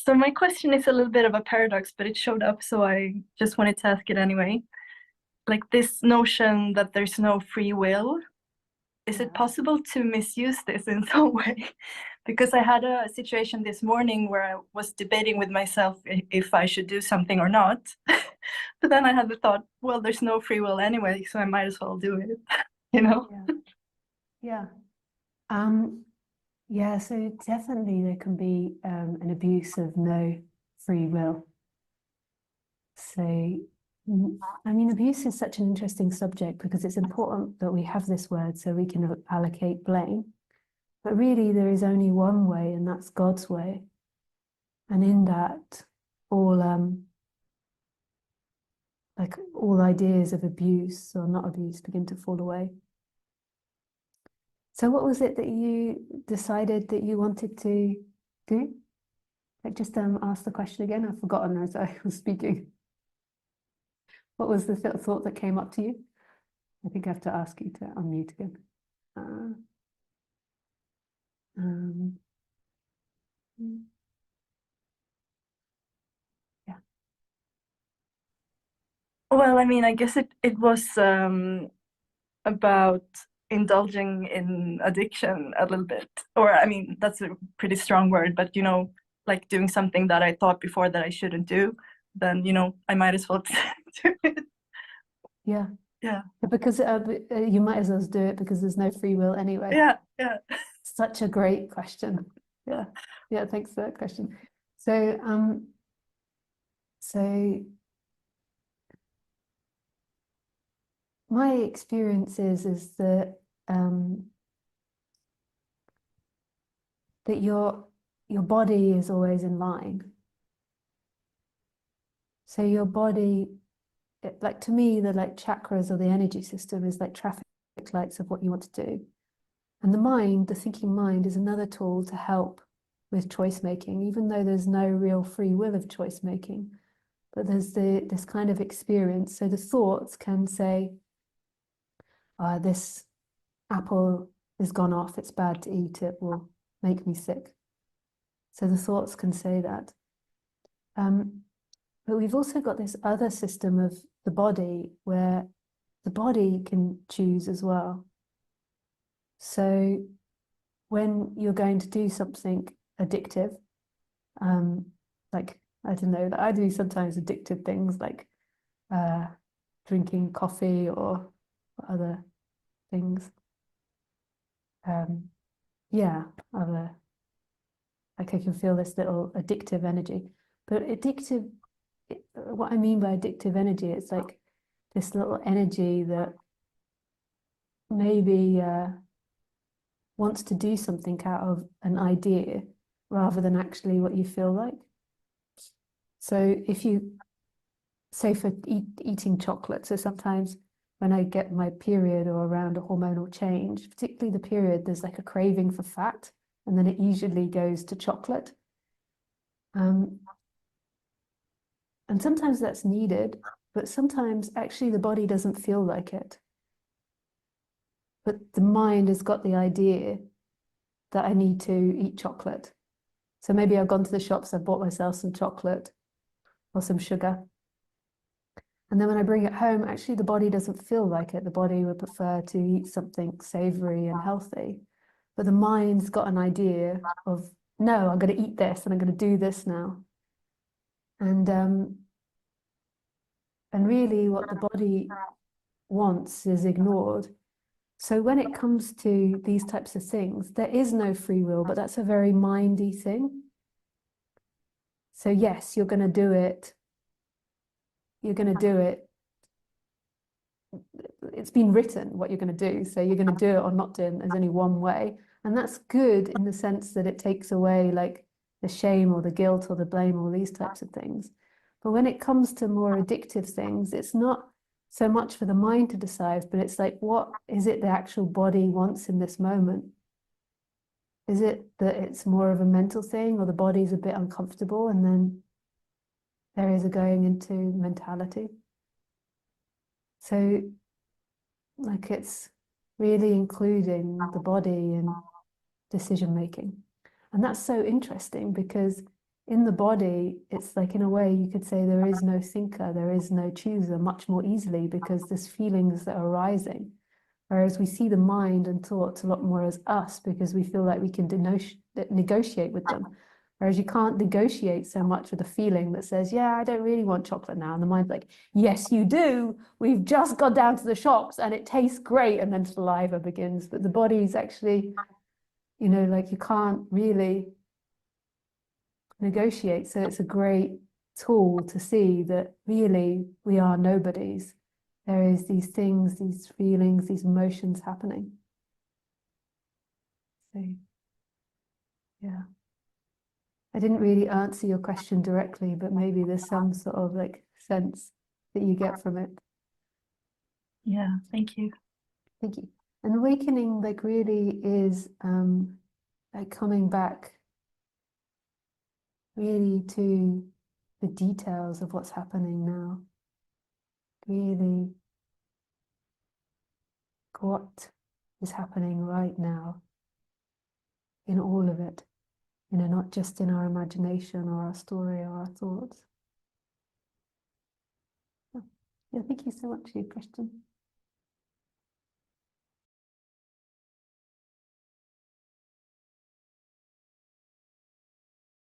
So my question is a little bit of a paradox, but it showed up, so I just wanted to ask it anyway. Like this notion that there's no free will, is it possible to misuse this in some way? Because I had a situation this morning where I was debating with myself if I should do something or not. But then I had the thought, well, there's no free will anyway, so I might as well do it, you know? Yeah. Yeah, so definitely there can be an abuse of no free will. So, I mean, abuse is such an interesting subject because it's important that we have this word so we can allocate blame. But really, there is only one way, and that's God's way. And in that, all all ideas of abuse or not abuse begin to fall away. So what was it that you decided that you wanted to do? Like just ask the question again. I've forgotten as I was speaking. What was the thought that came up to you? I think I have to ask you to unmute again. Yeah. Well, I mean, I guess it was about indulging in addiction a little bit. Or, I mean, that's a pretty strong word, but, you know, like doing something that I thought before that I shouldn't do, then, you know, I might as well do it. Yeah. Yeah. Because you might as well do it because there's no free will anyway. Yeah, yeah. Such a great question. Yeah, yeah. Thanks for that question. So, my experience is that that your body is always in line. So your body, like to me, the like chakras or the energy system is like traffic lights of what you want to do. And the mind, the thinking mind, is another tool to help with choice making, even though there's no real free will of choice making. But there's this kind of experience. So the thoughts can say, this apple is gone off, it's bad to eat, it will make me sick. So the thoughts can say that. But we've also got this other system of the body where the body can choose as well. So when you're going to do something addictive, like, I don't know, I do sometimes addictive things like drinking coffee or other things. Yeah, like I can feel this little addictive energy. But addictive, what I mean by addictive energy, it's like this little energy that maybe wants to do something out of an idea rather than actually what you feel like. So if you, say for eating chocolate, so sometimes when I get my period or around a hormonal change, particularly the period, there's like a craving for fat, and then it usually goes to chocolate. And sometimes that's needed, but sometimes actually the body doesn't feel like it. But the mind has got the idea that I need to eat chocolate. So maybe I've gone to the shops, I've bought myself some chocolate or some sugar. And then when I bring it home, actually the body doesn't feel like it. The body would prefer to eat something savory and healthy. But the mind's got an idea of, no, I'm going to eat this and I'm going to do this now. And really what the body wants is ignored. So when it comes to these types of things, there is no free will, but that's a very mindy thing. So yes, you're going to do it. You're going to do it. It's been written what you're going to do. So you're going to do it or not do it. There's only one way. And that's good in the sense that it takes away like the shame or the guilt or the blame or these types of things. But when it comes to more addictive things, it's not so much for the mind to decide, but it's like, what is it the actual body wants in this moment? Is it that it's more of a mental thing, or the body's a bit uncomfortable and then there is a going into mentality? So like it's really including the body in decision making. And that's so interesting because in the body, it's like, in a way, you could say there is no thinker, there is no chooser, much more easily, because there's feelings that are arising. Whereas we see the mind and thoughts a lot more as us, because we feel like we can negotiate with them. Whereas you can't negotiate so much with a feeling that says, yeah, I don't really want chocolate now. And the mind's like, yes, you do. We've just gone down to the shops and it tastes great. And then saliva begins. But the body's actually, you know, like, you can't really negotiate. So it's a great tool to see that really we are nobodies. There is these things, these feelings, these emotions happening. So, yeah. I didn't really answer your question directly, but maybe there's some sort of like sense that you get from it. Yeah, thank you. Thank you. And awakening, like, really is like coming back really to the details of what's happening now. Really, what is happening right now in all of it, you know, not just in our imagination or our story or our thoughts. Yeah, thank you so much for your question.